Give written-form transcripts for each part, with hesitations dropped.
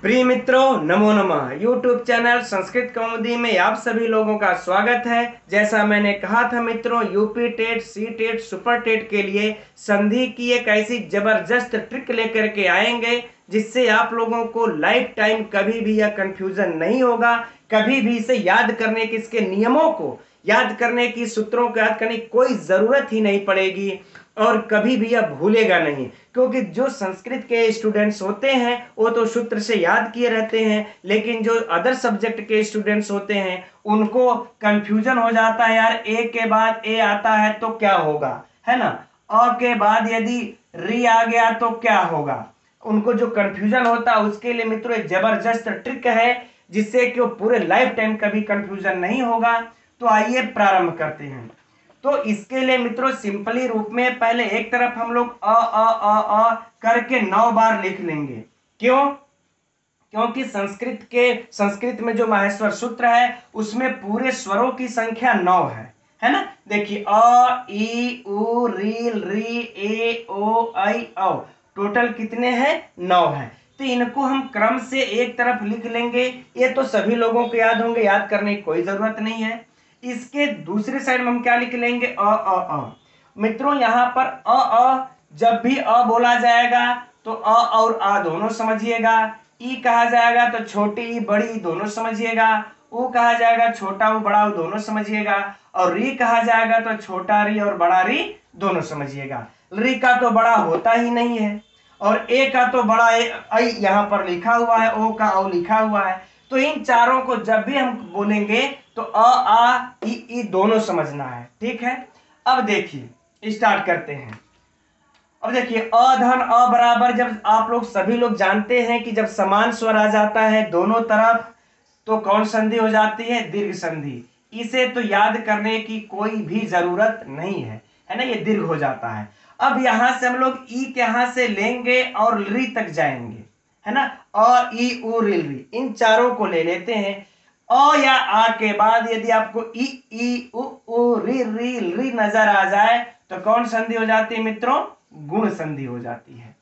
प्रिय मित्रों, नमो नमः। यूट्यूब चैनल संस्कृत कौमुदी में आप सभी लोगों का स्वागत है। जैसा मैंने कहा था मित्रों, UP TET, C TET, super TET के लिए संधि की एक ऐसी जबरदस्त ट्रिक लेकर के आएंगे जिससे आप लोगों को लाइफ टाइम कभी भी यह कंफ्यूजन नहीं होगा। कभी भी इसे याद करने की, इसके नियमों को याद करने की, सूत्रों को याद करने की कोई जरूरत ही नहीं पड़ेगी और कभी भी यह भूलेगा नहीं, क्योंकि जो संस्कृत के स्टूडेंट्स होते हैं वो तो सूत्र से याद किए रहते हैं, लेकिन जो अदर सब्जेक्ट के स्टूडेंट्स होते हैं उनको कंफ्यूजन हो जाता है, यार ए के बाद ए आता है तो क्या होगा, है ना, अ के बाद यदि री आ गया तो क्या होगा। उनको जो कंफ्यूजन होता है उसके लिए मित्रों एक जबरदस्त ट्रिक है जिससे कि वो पूरे लाइफ टाइम कभी कंफ्यूजन नहीं होगा। तो आइए प्रारंभ करते हैं। तो इसके लिए मित्रों सिंपली रूप में पहले एक तरफ हम लोग अ करके 9 बार लिख लेंगे। क्यों? क्योंकि संस्कृत में जो माहेश्वर सूत्र है उसमें पूरे स्वरों की संख्या 9 है ना। देखिए अ ई उ री री ए ओ आई औ, टोटल कितने हैं? 9 है। तो इनको हम क्रम से एक तरफ लिख लेंगे। ये तो सभी लोगों को याद होंगे, याद करने की कोई जरूरत नहीं है। इसके दूसरे साइड में हम क्या लिख लेंगे? अ। मित्रों यहाँ पर जब भी बोला जाएगा तो और आ दोनों समझिएगा। ई कहा जाएगा तो छोटी ई बड़ी दोनों समझिएगा। ऊ कहा जाएगा छोटा ऊ बड़ा ऊ दोनों समझिएगा। और री कहा जाएगा तो छोटा री और बड़ा री दोनों समझिएगा। री का तो बड़ा होता ही नहीं है और ए का तो बड़ा ए यहाँ पर लिखा हुआ है, ओ का ओ लिखा हुआ है। तो इन चारों को जब भी हम बोलेंगे तो आ ई दोनों समझना है। ठीक है, अब देखिए स्टार्ट करते हैं। अब देखिए अधन अ बराबर, जब आप लोग सभी लोग जानते हैं कि जब समान स्वर आ जाता है दोनों तरफ तो कौन संधि हो जाती है? दीर्घ संधि। इसे तो याद करने की कोई भी जरूरत नहीं है ना, ये दीर्घ हो जाता है। अब यहां से हम लोग ई के यहां से लेंगे और री तक जाएंगे, है ना। अ ई उ री री इन चारों को ले लेते हैं। अ या आ के बाद यदि आपको ई उ री री री नजर आ जाए तो कौन संधि हो जाती है मित्रों? गुण संधि हो जाती है।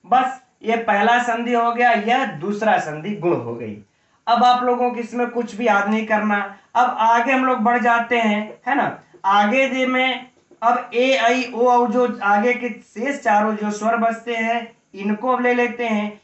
बस ये पहला संधि हो गया, यह दूसरा संधि गुण हो गई। अब आप लोगों को इसमें कुछ भी याद नहीं करना। अब आगे हम लोग बढ़ जाते हैं, है ना। आगे जे में अब ए आई ओ औ जो आगे के शेष चारों जो स्वर बचते हैं इनको अब ले लेते हैं।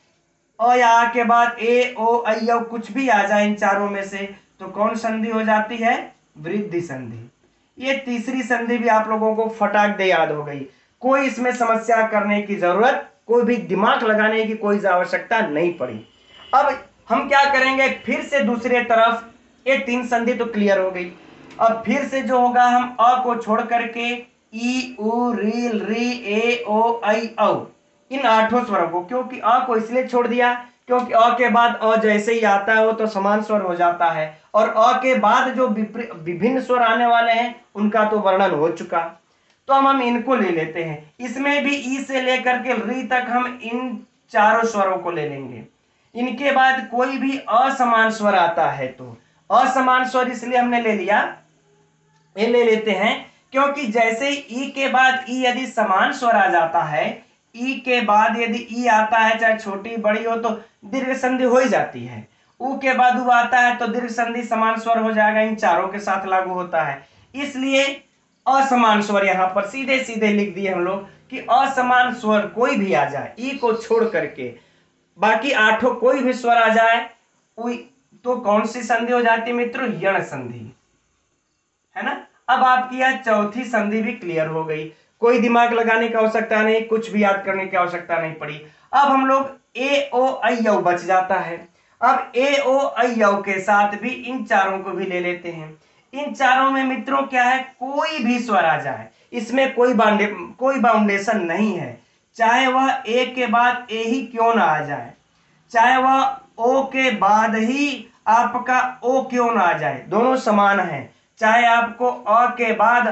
अ या आ के बाद ए ओ आई औ कुछ भी आ जाए इन चारों में से तो कौन संधि हो जाती है? वृद्धि संधि। ये तीसरी संधि भी आप लोगों को फटाक दे याद हो गई। कोई इसमें समस्या करने की जरूरत, कोई भी दिमाग लगाने की कोई आवश्यकता नहीं पड़ी। अब हम क्या करेंगे, फिर से दूसरे तरफ ये 3 संधि तो क्लियर हो गई। अब फिर से जो होगा हम अ को छोड़ करके ई उ री री ए ओ आई औ इन 8 स्वरों को, क्योंकि अ को इसलिए छोड़ दिया क्योंकि अ के बाद अ जैसे ही आता है वो तो समान स्वर हो जाता है और अ के बाद जो विभिन्न स्वर आने वाले हैं उनका तो वर्णन हो चुका। तो हम इनको ले लेते हैं। इसमें भी ई से लेकर के री तक हम इन चारों स्वरों को ले लेंगे। इनके बाद कोई भी असमान स्वर आता है तो असमान स्वर इसलिए हमने ले लिया, ये ले लेते हैं क्योंकि जैसे ही ई के बाद ई यदि समान स्वर आ जाता है, ई के बाद यदि ई आता है चाहे छोटी बड़ी हो तो दीर्घ संधि हो ही जाती है। ऊ के बाद ऊ आता है तो दीर्घ संधि समान स्वर हो जाएगा, इन चारों के साथ लागू होता है। इसलिए असमान स्वर यहां पर सीधे सीधे लिख दिए हम लोग कि असमान स्वर कोई भी आ जाए ई को छोड़ करके, बाकी 8 कोई भी स्वर आ जाए तो कौन सी संधि हो जाती है मित्रों? यण संधि, है ना। अब आपकी यह चौथी संधि भी क्लियर हो गई, कोई दिमाग लगाने की आवश्यकता नहीं, कुछ भी याद करने की आवश्यकता नहीं पड़ी। अब हम लोग ए ओ आई औ बच जाता है। अब ए ओ आई औ के साथ भी इन चारों को भी ले लेते हैं। इन चारों में मित्रों क्या है, कोई भी स्वर आ जाए इसमें कोई बाउंडेशन नहीं है, चाहे वह ए के बाद ए ही क्यों ना आ जाए, चाहे वह ओ के बाद ही आपका ओ क्यों ना आ जाए, दोनों समान है। चाहे आपको अ के बाद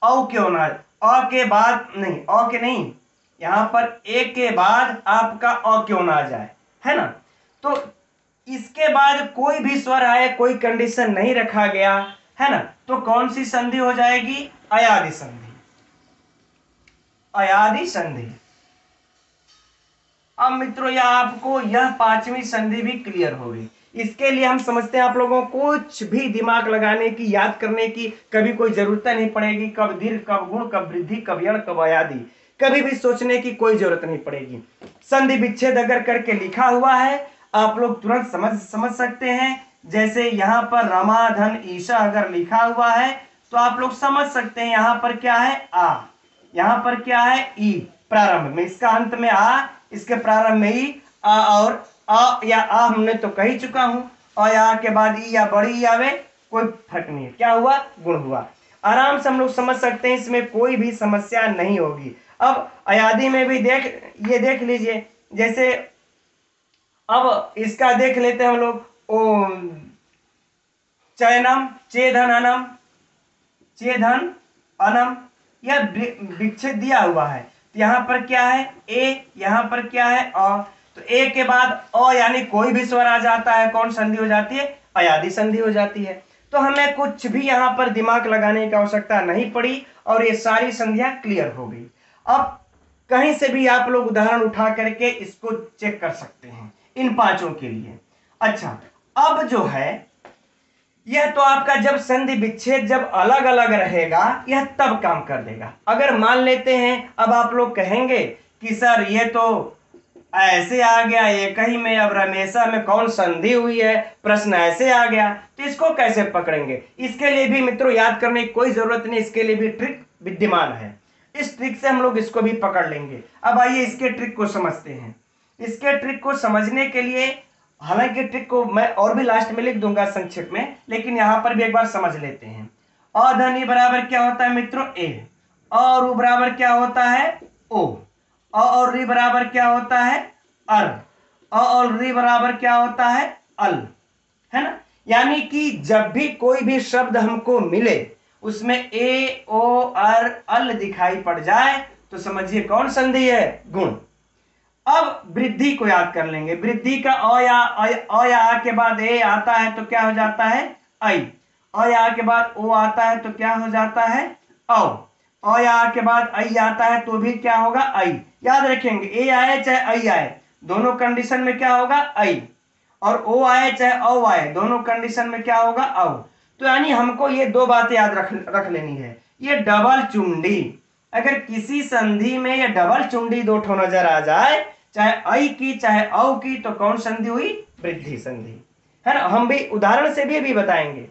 औ क्यों ना, अ के बाद नहीं, अ के नहीं, यहां पर ए के बाद आपका अ क्यों ना आ जाए, है ना। तो इसके बाद कोई भी स्वर आए, कोई कंडीशन नहीं रखा गया, है ना। तो कौन सी संधि हो जाएगी? अयादि संधि। अयादि संधि। अब मित्रों यह आपको यह पांचवी संधि भी क्लियर होगी। इसके लिए हम समझते हैं आप लोगों को कुछ भी दिमाग लगाने की, याद करने की कभी कोई जरूरत नहीं पड़ेगी। कब दीर्घ, कब गुण, कब वृद्धि, कब यण, कब अयादि, कभी भी सोचने की कोई जरूरत नहीं पड़ेगी। संधि विच्छेद अगर करके लिखा हुआ है आप लोग तुरंत समझ सकते हैं। जैसे यहाँ पर रमा धन ईशा अगर लिखा हुआ है तो आप लोग समझ सकते हैं यहाँ पर क्या है आ, यहाँ पर क्या है ई, प्रारंभ में इसका अंत में आ, इसके प्रारंभ में ई, आ और आ या आ हमने तो कह ही चुका हूं, और या के बाद ई या बड़ी ई आवे कोई फर्क नहीं है, क्या हुआ गुण हुआ। आराम से हम लोग समझ सकते हैं, इसमें कोई भी समस्या नहीं होगी। अब अयादि में भी देख लीजिए, जैसे अब इसका देख लेते हैं हम लोग, ओ चयनम चेधन अनम, चेधन अनम, यह विच्छेद दिया हुआ है। तो यहाँ पर क्या है ए, यहाँ पर क्या है अ, तो ए के बाद अ यानी कोई भी स्वर आ जाता है, कौन संधि हो जाती है, अयादि संधि हो जाती है। तो हमें कुछ भी यहाँ पर दिमाग लगाने की आवश्यकता नहीं पड़ी और ये सारी संधियां क्लियर हो गई। अब कहीं से भी आप लोग उदाहरण उठा करके इसको चेक कर सकते हैं इन पांचों के लिए। अच्छा, अब जो है यह तो आपका जब संधि विच्छेद जब अलग अलग रहेगा यह तब काम कर देगा। अगर मान लेते हैं अब आप लोग कहेंगे कि सर ये तो ऐसे आ गया एक ही में, अब रमेशा में कौन संधि हुई है, प्रश्न ऐसे आ गया, तो इसको कैसे पकड़ेंगे। इसके लिए भी मित्रों याद करने की कोई जरूरत नहीं, इसके लिए भी ट्रिक विद्यमान है। इस ट्रिक से हम लोग इसको भी पकड़ लेंगे। अब आइए इसके ट्रिक को समझते हैं। इसके ट्रिक को समझने के लिए, हालांकि ट्रिक को मैं और भी लास्ट में लिख दूंगा संक्षेप में, लेकिन यहां पर भी एक बार समझ लेते हैं। अ धन ई बराबर क्या होता है मित्रों ए, और उ बराबर क्या होता है ओ, अ और री बराबर क्या होता है अर, अ और री बराबर क्या होता है अल, है ना। यानी कि जब भी कोई भी शब्द हमको मिले उसमें ए ओ अर अल दिखाई पड़ जाए तो समझिए कौन संधि है, गुण। अब वृद्धि को याद कर लेंगे। वृद्धि का अ या आ के बाद ए आता है तो क्या हो जाता है आई, अ या आ के बाद ओ आता है तो क्या हो जाता है औ, अ या आ के बाद आई आता है तो भी क्या होगा आई। याद रखेंगे ए आए चाहे आई आए दोनों कंडीशन में क्या होगा आई, और ओ आए चाहे औ आए दोनों कंडीशन में क्या होगा औ। तो यानी हमको ये दो बातें याद रख लेनी है। ये डबल चुंडी, अगर किसी संधि में ये डबल चुंडी दो ठो नजर आ जाए, चाहे आई की चाहे औ की, तो कौन संधि हुई, वृद्धि संधि, है ना। हम भी उदाहरण से भी बताएंगे।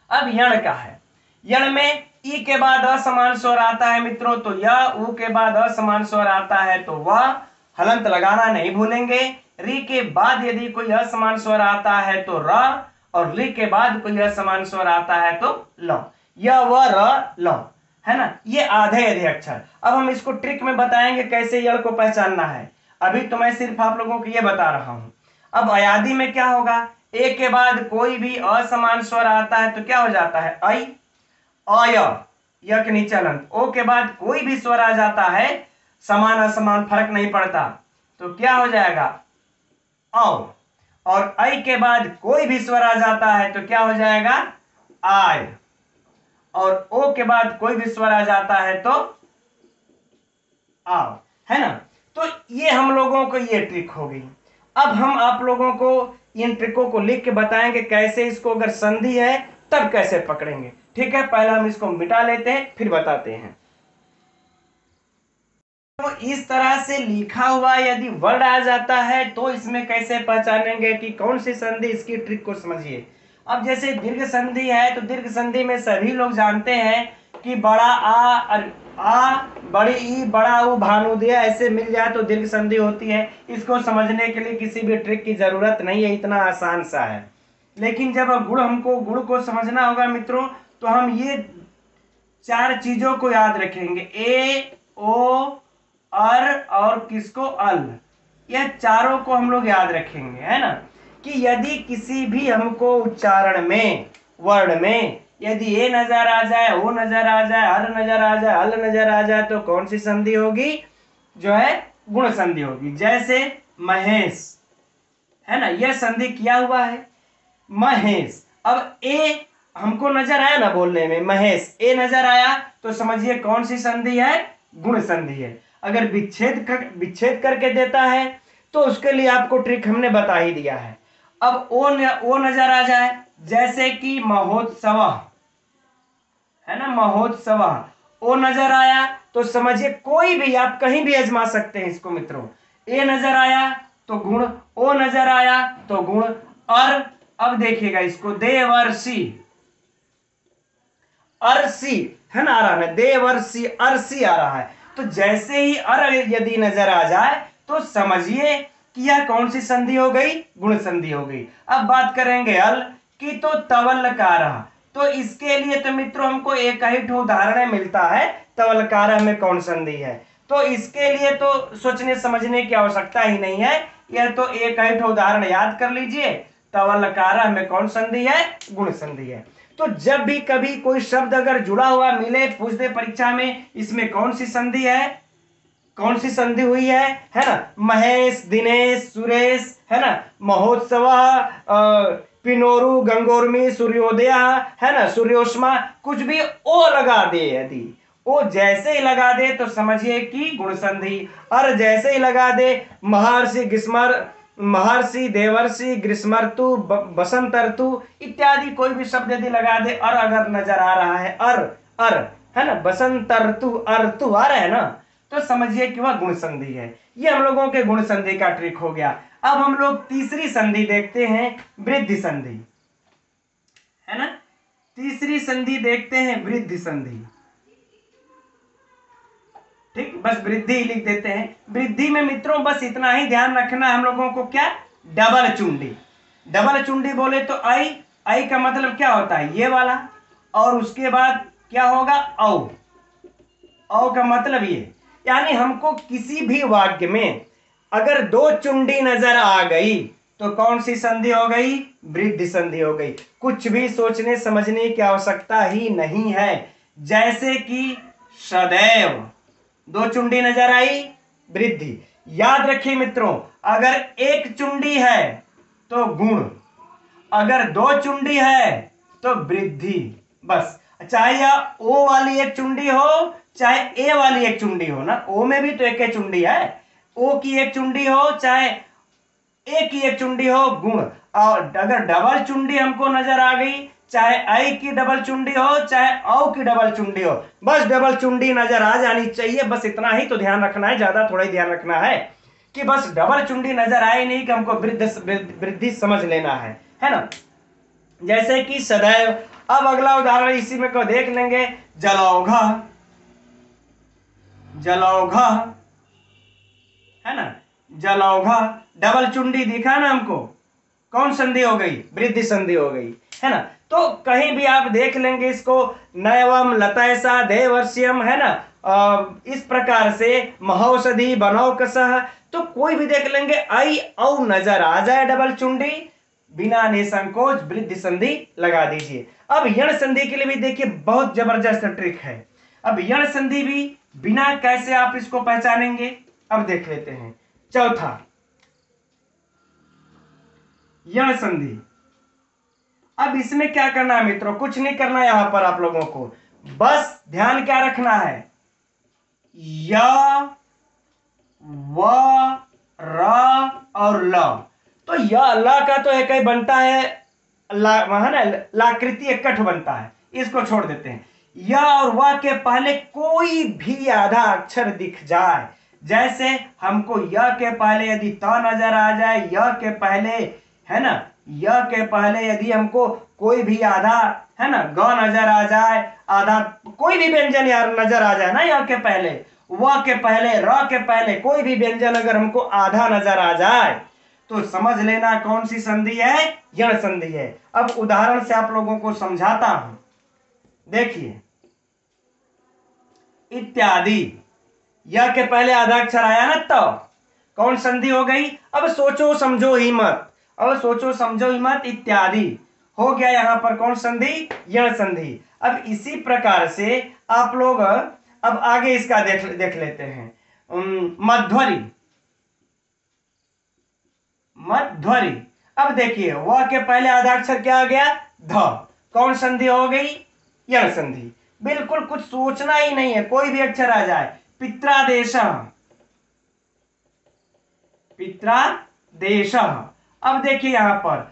अब यण का है, यण में ई के बाद असमान स्वर आता है मित्रों, तो य, उ के बाद असमान स्वर आता है तो वह, हलंत लगाना नहीं भूलेंगे। री के बाद यदि कोई असमान स्वर आता है तो र, और री के बाद कोई असमान स्वर आता है तो ल, य व र ल, है ना। ये आधे आधे अक्षर। अब हम इसको ट्रिक में बताएंगे कैसे यण को पहचानना है। अभी तो मैं सिर्फ आप लोगों को ये बता रहा हूं। अब अयादि में क्या होगा, ए के बाद कोई भी असमान स्वर आता है तो क्या हो जाता है आई, अय, य के नीचे अलंत। ओ के बाद कोई भी स्वर आ जाता है, समान असमान फर्क नहीं पड़ता, तो क्या हो जाएगा औ, और आई के बाद कोई भी स्वर आ जाता है तो क्या हो जाएगा आय, और ओ के बाद कोई भी स्वर आ जाता है तो आओ, है ना। तो ये हम लोगों को ये ट्रिक हो गई। अब हम आप लोगों को इन ट्रिकों को लिख के बताएंगे कैसे इसको अगर संधि है तब कैसे पकड़ेंगे। ठीक है, पहले हम इसको मिटा लेते हैं फिर बताते हैं। तो इस तरह से लिखा हुआ यदि वर्ड आ जाता है तो इसमें कैसे पहचानेंगे कि कौन सी संधि, इसकी ट्रिक को समझिए। अब जैसे दीर्घ संधि है तो दीर्घ संधि में सभी लोग जानते हैं कि बड़ा आ बड़ी ई बड़ा ऊ भानुदय ऐसे मिल जाए तो दीर्घ संधि होती है। इसको समझने के लिए किसी भी ट्रिक की जरूरत नहीं है, इतना आसान सा है। लेकिन जब गुण को समझना होगा मित्रों, तो हम ये चार चीजों को याद रखेंगे, ए ओ अर और किसको अल, यह चारों को हम लोग याद रखेंगे, है ना। कि यदि किसी भी हमको उच्चारण में, वर्ड में यदि ए नजर आ जाए, ओ नजर आ जाए, अर नजर आ जाए, अल नजर आ जाए, तो कौन सी संधि होगी, जो है गुण संधि होगी। जैसे महेश, है ना, यह संधि किया हुआ है महेश। अब ए हमको नजर आया ना बोलने में, महेश ए नजर आया तो समझिए कौन सी संधि है, गुण संधि है। अगर विच्छेद करके देता है तो उसके लिए आपको ट्रिक हमने बता ही दिया है। अब ओ नजर आ जाए, जैसे कि महोत्सव है ना, महोत्सव, ओ नजर आया तो समझिए कोई भी, आप कहीं भी आजमा सकते हैं इसको मित्रों। ए नजर आया तो गुण, ओ नजर आया तो गुण, और अब देखिएगा इसको देवर्षि, अर्षि है ना, आ रहा है देवर्षि, अर्षि आ रहा है। तो जैसे ही अर यदि नजर आ जाए तो समझिए कि यह कौन सी संधि हो गई, गुण संधि हो गई। अब बात करेंगे अल की, तो तवलकार, तो इसके लिए तो मित्रों हमको एक ही उदाहरण मिलता है, तवलकार में कौन संधि है। तो इसके लिए तो सोचने समझने की आवश्यकता ही नहीं है, यह तो एक ही उदाहरण याद कर लीजिए, तवलकार में कौन संधि है, गुण संधि है। तो जब भी कभी कोई शब्द अगर जुड़ा हुआ मिले, पूछ दे परीक्षा में इसमें कौन सी संधि है, कौन सी संधि हुई है ना, महेश, दिनेश, सुरेश, है ना, महोत्सव, पिनोरु, गंगोर्मी, सूर्योदय, है ना, सूर्योष्मा, कुछ भी ओ लगा दे, यदि ओ जैसे ही लगा दे तो समझिए कि गुण संधि, और जैसे ही लगा दे महर्षि, ग्रीष्मर, महर्षि, देवर्षि, ग्रीष्मर्तु, बसंत ऋतु इत्यादि कोई भी शब्द यदि लगा दे, और अगर नजर आ रहा है अर है ना, बसंत ऋतु, अर्तु आ रहा है ना, तो समझिए कि वह गुण संधि है। ये हम लोगों के गुण संधि का ट्रिक हो गया। अब हम लोग तीसरी संधि देखते हैं, वृद्धि संधि, है ना, तीसरी संधि देखते हैं वृद्धि संधि। ठीक, बस वृद्धि ही लिख देते हैं। वृद्धि में मित्रों बस इतना ही ध्यान रखना है हम लोगों को, क्या, डबल चुंडी। डबल चुंडी बोले तो आई, आई का मतलब क्या होता है, ये वाला, और उसके बाद क्या होगा, औ, औ का मतलब ये, यानी हमको किसी भी वाक्य में अगर दो चुंडी नजर आ गई तो कौन सी संधि हो गई, वृद्धि संधि हो गई। कुछ भी सोचने समझने की आवश्यकता ही नहीं है। जैसे कि सदैव, दो चुंडी नजर आई, वृद्धि। याद रखिए मित्रों, अगर एक चुंडी है तो गुण, अगर दो चुंडी है तो वृद्धि, बस। चाहे यह ओ वाली एक चुंडी हो, चाहे ए वाली एक चुंडी हो ना, ओ में भी तो एक चुंडी है, ओ की एक चुंडी हो चाहे ए की एक चुंडी हो, गुण। और अगर डबल चुंडी हमको नजर आ गई, चाहे आई की डबल चुंडी हो चाहे औ की डबल चुंडी हो, बस डबल चुंडी नजर आ जानी चाहिए, बस इतना ही तो ध्यान रखना है, ज्यादा थोड़ा ही ध्यान रखना है कि बस डबल चुंडी नजर आए नहीं कि हमको वृद्धि समझ लेना है ना। जैसे कि सदैव। अब अगला उदाहरण इसी में को देख लेंगे, जलौघा, जलौघा, है ना, जलौघा, डबल चुंडी दिखा ना हमको, कौन संधि हो गई, वृद्धि संधि हो गई, है ना। तो कहीं भी आप देख लेंगे इसको, नैवम, लतैसा, देवर्ष्यम, है ना, इस प्रकार से महौषधि, बनौकसः, तो कोई भी देख लेंगे आई औ नजर आ जाए डबल चुंडी, बिना निसंकोच वृद्धि संधि लगा दीजिए। अब यण संधि के लिए भी देखिए बहुत जबरदस्त ट्रिक है। अब यण संधि भी बिना कैसे आप इसको पहचानेंगे, अब देख लेते हैं। चौथा, यण संधि। अब इसमें क्या करना है मित्रों, कुछ नहीं करना है यहां पर आप लोगों को, बस ध्यान क्या रखना है, य, व, र और ल। तो य ल का तो एक ही बनता है, ला है ना, लाकृति इकट्ठ बनता है, इसको छोड़ देते हैं। य और व के पहले कोई भी आधा अक्षर दिख जाए, जैसे हमको य के पहले यदि त नजर आ जाए, य के पहले, है ना, य के पहले यदि हमको कोई भी आधा, है ना, ग नजर आ जाए, आधा कोई भी व्यंजन यार नजर आ जाए ना, य के पहले, व के पहले, र के पहले कोई भी व्यंजन अगर हमको आधा नजर आ जाए तो समझ लेना कौन सी संधि है, यण संधि है। अब उदाहरण से आप लोगों को समझाता हूं, देखिए, इत्यादि, यह के पहले आधा अक्षर आया ना, तो कौन संधि हो गई। अब सोचो समझो ही मत, अब सोचो समझो ही मत, इत्यादि हो गया यहां पर कौन संधि, यण संधि। अब इसी प्रकार से आप लोग अब आगे इसका देख लेते हैं, मध्वरी, मध्वरी। अब देखिए व के पहले आधा अक्षर क्या आ गया, ध, कौन संधि हो गई, यण संधि। बिल्कुल कुछ सोचना ही नहीं है, कोई भी अक्षर आ जाए। पित्रादेश, पित्रादेश। अब देखिए यहाँ पर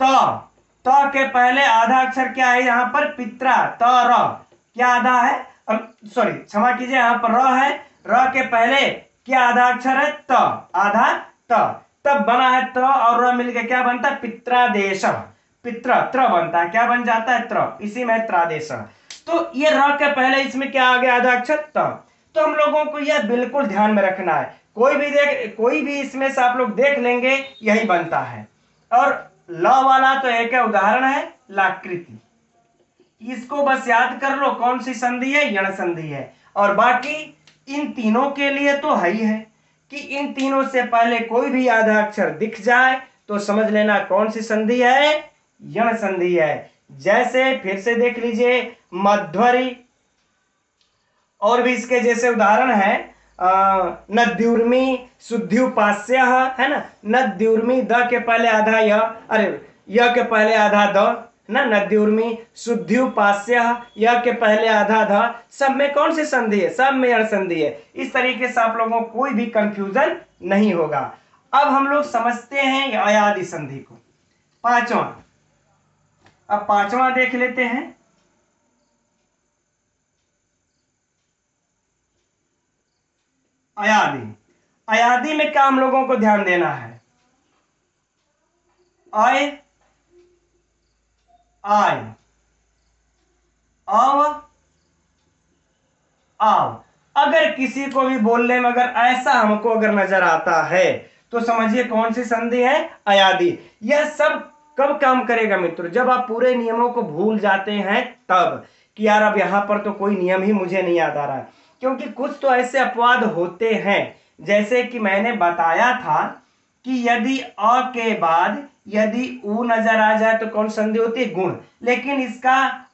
त के पहले आधा अक्षर क्या है, यहाँ पर पित्रा, त र क्या आधा है, सॉरी क्षमा कीजिए, यहाँ पर र है, र के पहले क्या आधा अक्षर है, त, आधा त, तब बना है त और र मिलकर क्या बनता है, पित्रादेश। पित्र त्र बनता है, क्या बन जाता है, त्र, इसी में त्रादेश। तो ये र के पहले इसमें क्या आ गया, आधा अक्षर त। तो हम लोगों को यह बिल्कुल ध्यान में रखना है, कोई भी इसमें से आप लोग देख लेंगे यही बनता है। और ल वाला तो एक उदाहरण है, लाकृति, इसको बस याद कर लो कौन सी संधि है, यण संधि है। और बाकी इन तीनों के लिए तो है ही है कि इन तीनों से पहले कोई भी आधा अक्षर दिख जाए तो समझ लेना कौन सी संधि है, यण संधि है। जैसे फिर से देख लीजिए मध्वरी, और भी इसके जैसे उदाहरण है नद्युर्मी, शुद्ध्युपास्य, है ना, नद्युर्मी, द के पहले आधा य, अरे य के पहले आधा द, ना, नद्युर्मी, शुद्ध्युपास्य, य के पहले आधा ध, सब में कौन सी संधि है, सब में यण संधि है। इस तरीके से आप लोगों को कोई भी कंफ्यूजन नहीं होगा। अब हम लोग समझते हैं अयादि संधि को, पांचवा। अब पांचवा देख लेते हैं, अयादि। अयादि में क्या हम लोगों को ध्यान देना है, अय, आय, अव, आव। अगर किसी को भी बोलने में अगर ऐसा हमको अगर नजर आता है तो समझिए कौन सी संधि है, अयादि। यह सब कब काम करेगा मित्रों, जब आप पूरे नियमों को भूल जाते हैं तब, कि यार अब यहां पर तो कोई नियम ही मुझे नहीं याद आ रहा है। क्योंकि कुछ तो ऐसे अपवाद होते हैं, जैसे कि मैंने बताया था कि यदि अ के बाद यदि उ नजर आ जाए तो कौन संधि होती है, गुण। लेकिन इसका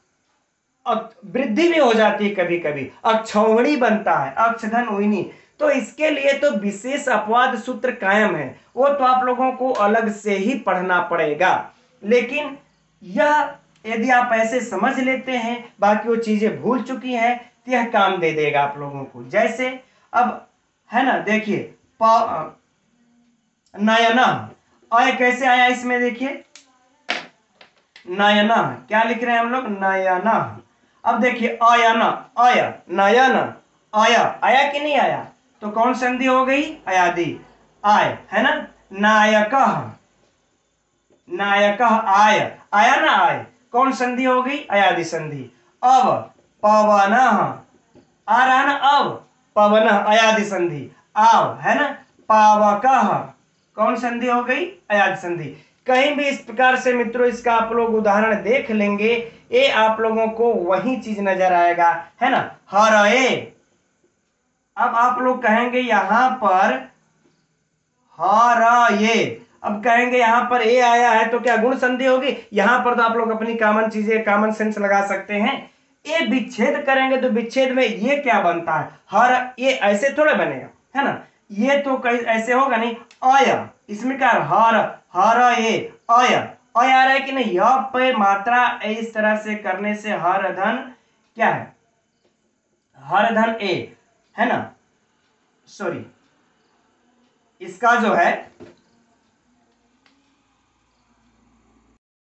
वृद्धि भी हो जाती है, कभी कभी अक्षौहिणी बनता है, अक्षधन उइनी। तो इसके लिए तो विशेष अपवाद सूत्र कायम है, वो तो आप लोगों को अलग से ही पढ़ना पड़ेगा। लेकिन यह यदि आप ऐसे समझ लेते हैं, बाकी वो चीजें भूल चुकी हैं, तो यह काम दे देगा आप लोगों को। जैसे अब है ना, देखिए नयना, अय कैसे आया इसमें, देखिए नयना, क्या लिख रहे हैं हम लोग, नयना। अब देखिए अयना, अय, नयन, आया, आया कि नहीं आया, तो कौन संधि हो गई, अयादि, आय, है ना। नायक, नायक, आय, आया ना, आय, कौन संधि हो गई, अयादि संधि। अब पवन, आ रहा ना, अब पवन, अयादि संधि। आव, है ना, पावक, कौन संधि हो गई, अयादि संधि। कहीं भी इस प्रकार से मित्रों इसका आप लोग उदाहरण देख लेंगे, ये आप लोगों को वही चीज नजर आएगा, है ना, हरए। अब आप लोग कहेंगे यहां पर हरए, अब कहेंगे यहां पर ए आया है तो क्या गुण संधि होगी, यहां पर तो आप लोग अपनी कॉमन चीजें, कॉमन सेंस लगा सकते हैं। ये विच्छेद करेंगे तो विच्छेद में ये क्या बनता है, हर, ये ऐसे थोड़ा बनेगा, है ना, ये तो कहीं ऐसे होगा नहीं। अय, इसमें क्या, हर, हर ये अय, अय आ रहा है कि नहीं, यह पे मात्रा इस तरह से करने से हर धन क्या है, हर धन ए, है ना, सॉरी इसका जो है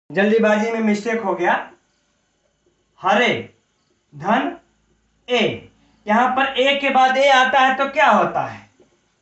जल्दीबाजी में मिस्टेक हो गया, हरे धन ए, यहां पर ए के बाद ए आता है तो क्या होता है,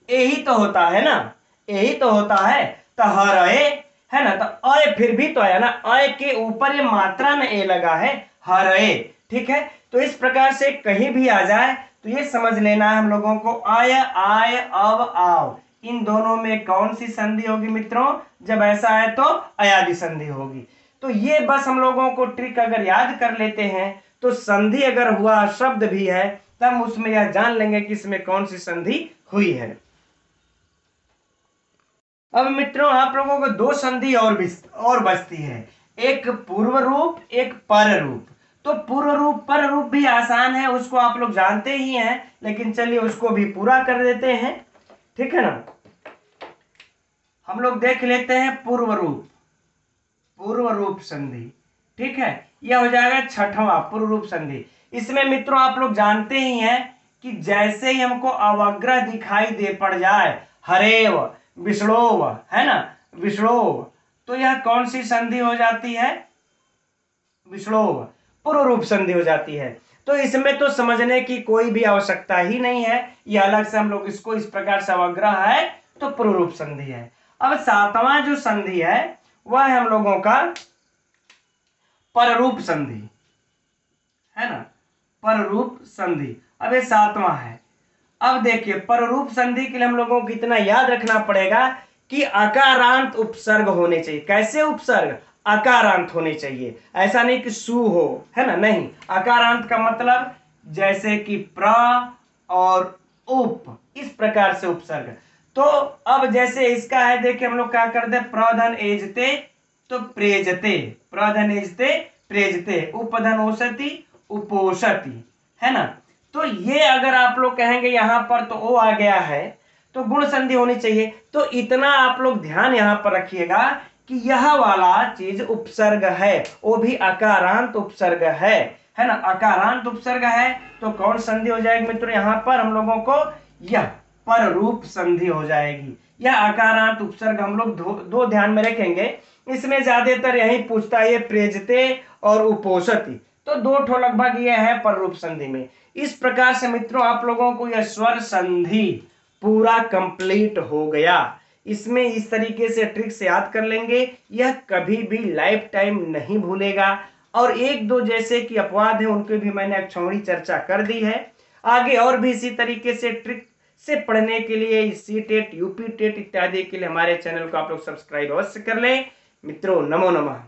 ए ही तो होता है ना, ए ही तो होता है, तो हरए, है ना, तो अय फिर भी तो आया ना, अय के ऊपर ये मात्रा में ए लगा है, हरए, ठीक है। तो इस प्रकार से कहीं भी आ जाए तो ये समझ लेना है हम लोगों को, आय, आय, अव, आव, इन दोनों में कौन सी संधि होगी मित्रों, जब ऐसा है तो अयादि संधि होगी। तो ये बस हम लोगों को ट्रिक अगर याद कर लेते हैं तो संधि अगर हुआ शब्द भी है तब उसमें यह जान लेंगे कि इसमें कौन सी संधि हुई है। अब मित्रों आप लोगों को दो संधि और बचती है, एक पूर्व रूप, एक पर रूप। तो पूर्व रूप पर रूप भी आसान है, उसको आप लोग जानते ही हैं, लेकिन चलिए उसको भी पूरा कर देते हैं, ठीक है ना। हम लोग देख लेते हैं पूर्व रूप, पूर्व रूप संधि, ठीक है, यह हो जाएगा छठवां पूर्व रूप संधि। इसमें मित्रों आप लोग जानते ही हैं कि जैसे ही हमको अवग्रह दिखाई दे पड़ जाए, हरेव, विष्णोव, है ना, विष्णोव। तो यह कौन सी संधि हो जाती है? विष्णोव, पूर्व रूप संधि हो जाती है। तो इसमें तो समझने की कोई भी आवश्यकता ही नहीं है, ये अलग से हम लोग इसको इस प्रकार से अवग्रह है तो पूर्व रूप संधि है। अब सातवां जो संधि है वह है हम लोगों का पररूप संधि, है ना, पररूप संधि। अब ये सातवां है। अब देखिए पररूप संधि के लिए हम लोगों को कितना याद रखना पड़ेगा कि अकारांत उपसर्ग होने चाहिए। कैसे उपसर्ग? अकारांत होने चाहिए, ऐसा नहीं कि सु हो, है ना, नहीं। अकारांत का मतलब जैसे कि प्र और उप, इस प्रकार से उपसर्ग। तो अब जैसे इसका है, देखिए हम लोग क्या करते हैं, प्रधन एजते तो प्रेजते, प्रधन एजते प्रेजते, उपधन ओसति उपोषति, है ना। तो ये अगर आप लोग कहेंगे यहां पर तो ओ आ गया है तो गुण संधि होनी चाहिए। तो इतना आप लोग ध्यान यहां पर रखिएगा कि यह वाला चीज उपसर्ग है, वो भी अकारांत उपसर्ग है ना, अकारांत उपसर्ग है। तो कौन संधि हो जाएगी मित्रों? यहां पर हम लोगों को यह पररूप संधि हो जाएगी। यह अकारांत उपसर्ग हम लोग दो ध्यान में रखेंगे। इसमें ज्यादातर यही पूछता है, ये प्रेजते और उपोषति, तो दो ठो लगभग ये है पररूप संधि में। इस प्रकार से मित्रों आप लोगों को यह स्वर संधि पूरा कंप्लीट हो गया। इसमें इस तरीके से ट्रिक से याद कर लेंगे, यह कभी भी लाइफ टाइम नहीं भूलेगा। और एक दो जैसे कि अपवाद है उनके भी मैंने अक्षौणी चर्चा कर दी है। आगे और भी इसी तरीके से ट्रिक से पढ़ने के लिए सी टेट, यूपी टेट इत्यादि के लिए हमारे चैनल को आप लोग सब्सक्राइब अवश्य कर लें। मित्रों नमो नमः।